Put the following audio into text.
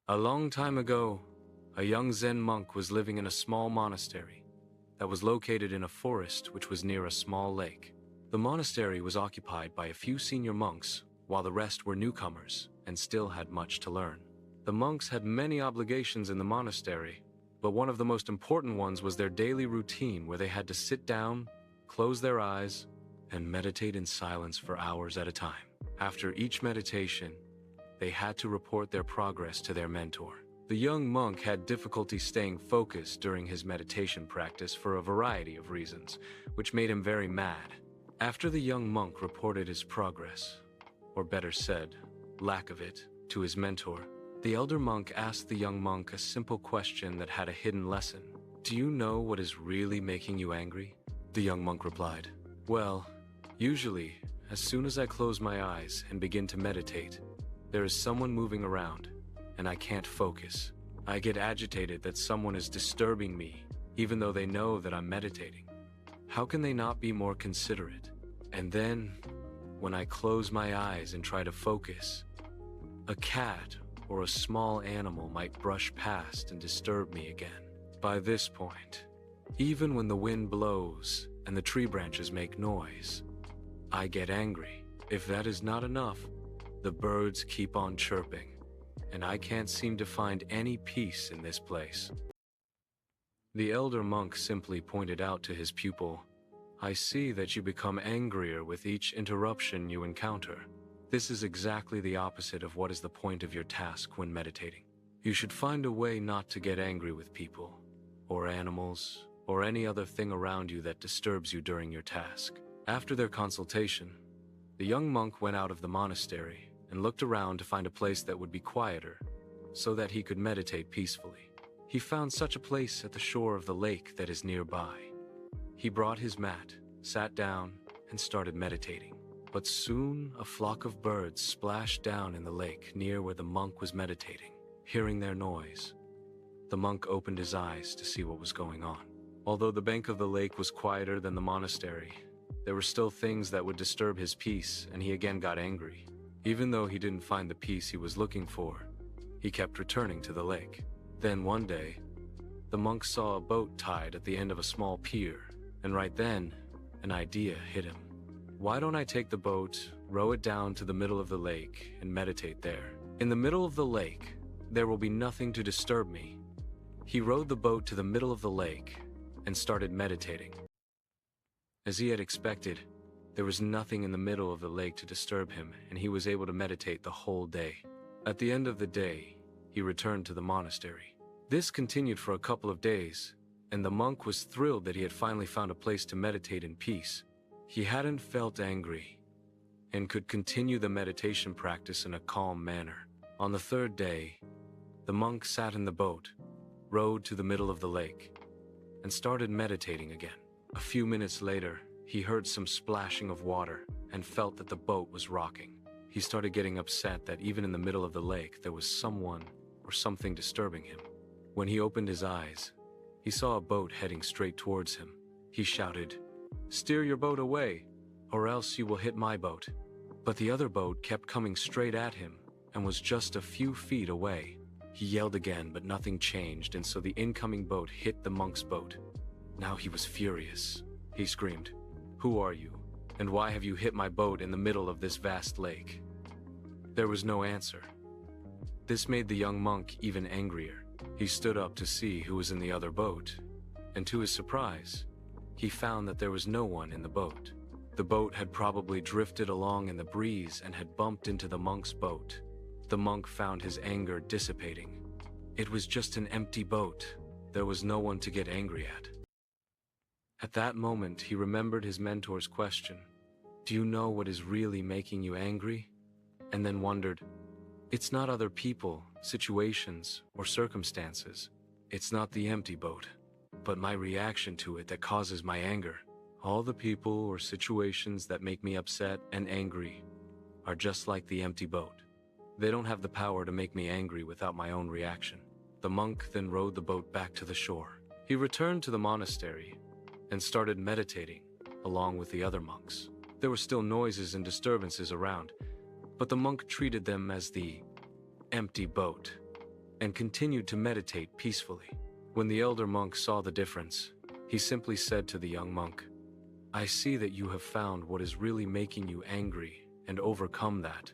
A long time ago, a young Zen monk was living in a small monastery that was located in a forest which was near a small lake. The monastery was occupied by a few senior monks, while the rest were newcomers and still had much to learn. The monks had many obligations in the monastery, but one of the most important ones was their daily routine where they had to sit down, close their eyes, and meditate in silence for hours at a time. After each meditation, they had to report their progress to their mentor. The young monk had difficulty staying focused during his meditation practice for a variety of reasons, which made him very mad. After the young monk reported his progress, or better said, lack of it, to his mentor, the elder monk asked the young monk a simple question that had a hidden lesson. "Do you know what is really making you angry?" The young monk replied, "Well, usually, as soon as I close my eyes and begin to meditate, there is someone moving around, and I can't focus. I get agitated that someone is disturbing me, even though they know that I'm meditating. How can they not be more considerate? And then, when I close my eyes and try to focus, a cat or a small animal might brush past and disturb me again. By this point, even when the wind blows and the tree branches make noise, I get angry. If that is not enough, the birds keep on chirping, and I can't seem to find any peace in this place." The elder monk simply pointed out to his pupil, "I see that you become angrier with each interruption you encounter. This is exactly the opposite of what is the point of your task when meditating. You should find a way not to get angry with people, or animals, or any other thing around you that disturbs you during your task." After their consultation, the young monk went out of the monastery and looked around to find a place that would be quieter, so that he could meditate peacefully. He found such a place at the shore of the lake that is nearby. He brought his mat, sat down, and started meditating. But soon a flock of birds splashed down in the lake near where the monk was meditating. Hearing their noise, the monk opened his eyes to see what was going on. Although the bank of the lake was quieter than the monastery, there were still things that would disturb his peace, and he again got angry. Even though he didn't find the peace he was looking for, he kept returning to the lake. Then one day, the monk saw a boat tied at the end of a small pier, and right then, an idea hit him. "Why don't I take the boat, row it down to the middle of the lake, and meditate there? In the middle of the lake, there will be nothing to disturb me." He rowed the boat to the middle of the lake and started meditating. As he had expected, there was nothing in the middle of the lake to disturb him, and he was able to meditate the whole day. At the end of the day, he returned to the monastery. This continued for a couple of days, and the monk was thrilled that he had finally found a place to meditate in peace. He hadn't felt angry, and could continue the meditation practice in a calm manner. On the third day, the monk sat in the boat, rowed to the middle of the lake, and started meditating again. A few minutes later, he heard some splashing of water and felt that the boat was rocking. He started getting upset that even in the middle of the lake there was someone or something disturbing him. When he opened his eyes, he saw a boat heading straight towards him. He shouted, "Steer your boat away, or else you will hit my boat." But the other boat kept coming straight at him and was just a few feet away. He yelled again, but nothing changed, and so the incoming boat hit the monk's boat. Now he was furious. He screamed, "Who are you? And why have you hit my boat in the middle of this vast lake?" There was no answer. This made the young monk even angrier. He stood up to see who was in the other boat, and to his surprise, he found that there was no one in the boat. The boat had probably drifted along in the breeze and had bumped into the monk's boat. The monk found his anger dissipating. It was just an empty boat. There was no one to get angry at. At that moment, he remembered his mentor's question, "Do you know what is really making you angry?" And then wondered, "It's not other people, situations, or circumstances. It's not the empty boat, but my reaction to it that causes my anger. All the people or situations that make me upset and angry are just like the empty boat. They don't have the power to make me angry without my own reaction." The monk then rowed the boat back to the shore. He returned to the monastery and started meditating along with the other monks. There were still noises and disturbances around, but the monk treated them as the empty boat, and continued to meditate peacefully. When the elder monk saw the difference, he simply said to the young monk, "I see that you have found what is really making you angry and overcome that.